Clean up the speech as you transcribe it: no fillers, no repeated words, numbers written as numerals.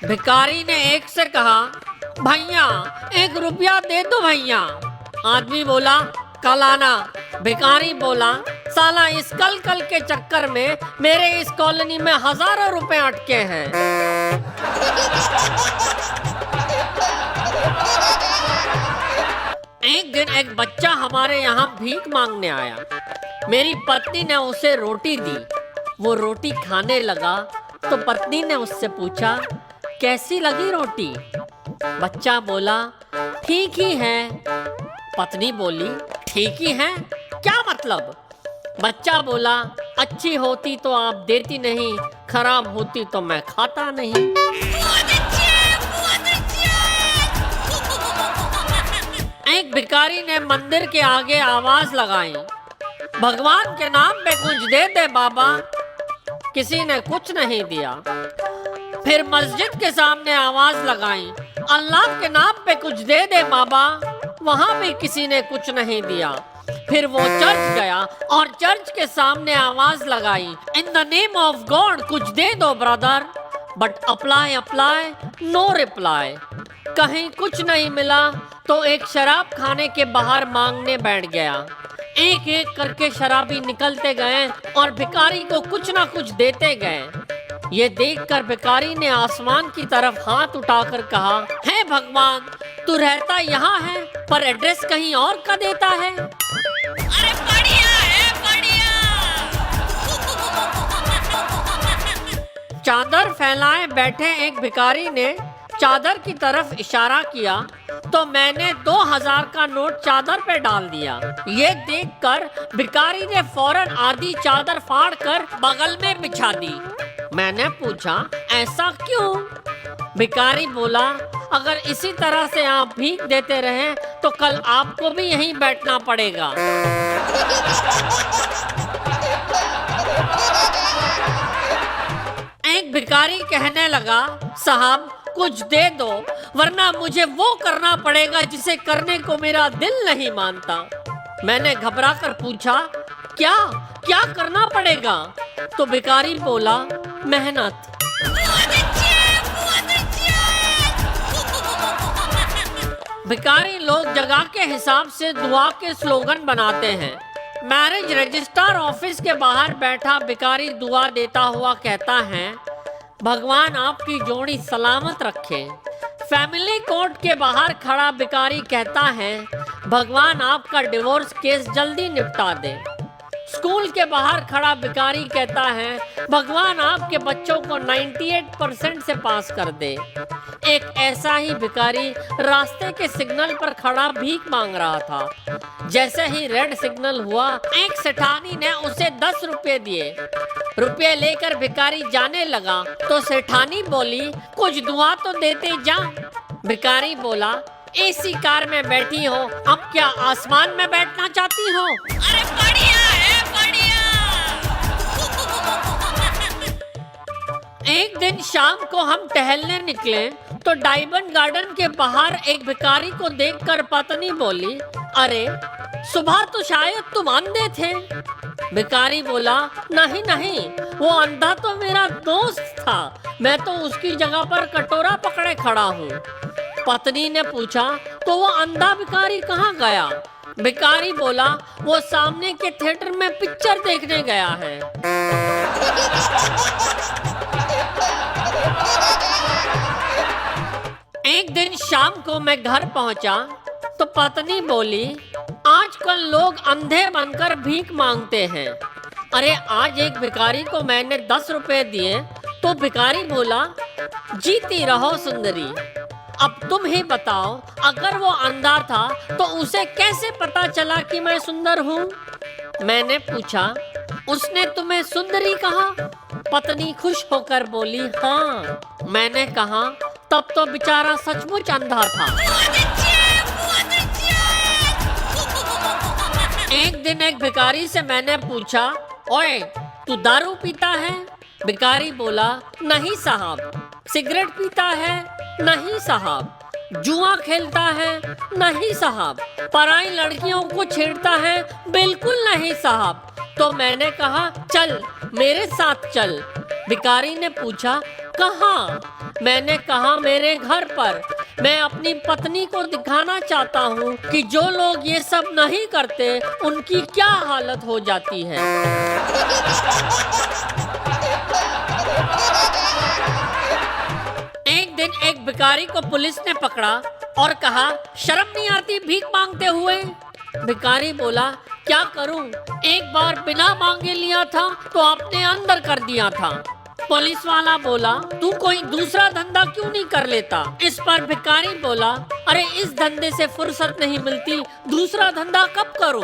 भिखारी ने एक से कहा, भैया 1 रुपया दे दो भैया। आदमी बोला, कल आना। भिखारी बोला, साला इस कल कल के चक्कर में मेरे इस कॉलोनी में हजारों रुपए अटके हैं। एक दिन एक बच्चा हमारे यहाँ भीख मांगने आया। मेरी पत्नी ने उसे रोटी दी। वो रोटी खाने लगा तो पत्नी ने उससे पूछा, कैसी लगी रोटी? बच्चा बोला, ठीक ही है। पत्नी बोली, ठीक ही है क्या मतलब? बच्चा बोला, अच्छी होती तो आप देती नहीं, खराब होती तो मैं खाता नहीं। एक भिखारी ने मंदिर के आगे आवाज लगाई, भगवान के नाम पे कुछ दे दे बाबा। किसी ने कुछ नहीं दिया। फिर मस्जिद के सामने आवाज लगाई, अल्लाह के नाम पे कुछ दे दे बाबा। वहां भी किसी ने कुछ नहीं दिया। फिर वो चर्च गया और चर्च के सामने आवाज लगाई, in the name of God कुछ दे दो brother. But apply apply no reply. कहीं कुछ नहीं मिला तो एक शराब खाने के बाहर मांगने बैठ गया। एक एक करके शराबी निकलते गए और भिखारी को कुछ ना कुछ देते गए। ये देखकर भिखारी ने आसमान की तरफ हाथ उठाकर कहा, हे भगवान, तू रहता यहाँ है पर एड्रेस कहीं और का देता है। अरे बढ़िया है, बढ़िया। चादर फैलाए बैठे एक भिखारी ने चादर की तरफ इशारा किया तो मैंने 2000 का नोट चादर पे डाल दिया। ये देखकर भिखारी ने फौरन आधी चादर फाड़ कर बगल में बिछा दी। मैंने पूछा, ऐसा क्यों? भिखारी बोला, अगर इसी तरह से आप भीख देते रहे तो कल आपको भी यहीं बैठना पड़ेगा। एक भिखारी कहने लगा, साहब कुछ दे दो वरना मुझे वो करना पड़ेगा जिसे करने को मेरा दिल नहीं मानता। मैंने घबरा कर पूछा, क्या क्या करना पड़ेगा? तो भिखारी बोला, मेहनत। भिखारी लोग जगह के हिसाब से दुआ के स्लोगन बनाते हैं। मैरिज रजिस्ट्रार ऑफिस के बाहर बैठा भिखारी दुआ देता हुआ कहता है, भगवान आपकी जोड़ी सलामत रखे। फैमिली कोर्ट के बाहर खड़ा भिखारी कहता है, भगवान आपका डिवोर्स केस जल्दी निपटा दे। स्कूल के बाहर खड़ा भिखारी कहता है, भगवान आपके बच्चों को 98% से पास कर दे। एक ऐसा ही भिखारी रास्ते के सिग्नल पर खड़ा भीख मांग रहा था। जैसे ही रेड सिग्नल हुआ, एक सेठानी ने उसे 10 रुपए दिए। रुपए लेकर भिखारी जाने लगा तो सेठानी बोली, कुछ दुआ तो देते जा। भिखारी बोला, एसी कार में बैठी हो, अब क्या आसमान में बैठना चाहती हो? अरे बढ़िया है, बढ़िया। एक दिन शाम को हम टहलने निकले तो डायमंड गार्डन के बाहर एक भिखारी को देखकर पत्नी बोली, अरे सुबह तो शायद तुम अंधे थे। भिखारी बोला, नहीं नहीं, वो अंधा तो मेरा दोस्त था, मैं तो उसकी जगह पर कटोरा पकड़े खड़ा हूँ। पत्नी ने पूछा, तो वो अंधा भिखारी कहाँ गया? भिखारी बोला, वो सामने के थिएटर में पिक्चर देखने गया है। एक दिन शाम को मैं घर पहुंचा तो पत्नी बोली, आजकल लोग अंधे बनकर भीख मांगते हैं। अरे आज एक भिखारी को मैंने 10 रुपए दिए तो भिखारी बोला, जीती रहो सुंदरी। अब तुम ही बताओ, अगर वो अंधा था तो उसे कैसे पता चला कि मैं सुंदर हूँ? मैंने पूछा, उसने तुम्हें सुंदरी कहा? पत्नी खुश होकर बोली, हाँ। मैंने कहा, तब तो बेचारा सचमुच अंधा था। एक दिन एक भिखारी से मैंने पूछा, ओए तू दारू पीता है? भिखारी बोला, नहीं साहब। सिगरेट पीता है? नहीं साहब। जुआ खेलता है? नहीं साहब। पराई लड़कियों को छेड़ता है? बिल्कुल नहीं साहब। तो मैंने कहा, चल मेरे साथ चल। भिखारी ने पूछा, कहाँ? मैंने कहा मेरे घर पर। मैं अपनी पत्नी को दिखाना चाहता हूँ कि जो लोग ये सब नहीं करते उनकी क्या हालत हो जाती है। एक दिन एक भिखारी को पुलिस ने पकड़ा और कहा, शर्म नहीं आती भीख मांगते हुए? भिखारी बोला, क्या करूं? एक बार बिना मांगे लिया था तो आपने अंदर कर दिया था। पुलिस वाला बोला, तू कोई दूसरा धंधा क्यों नहीं कर लेता? इस पर भिखारी बोला, अरे इस धंधे से फुर्सत नहीं मिलती, दूसरा धंधा कब करूं?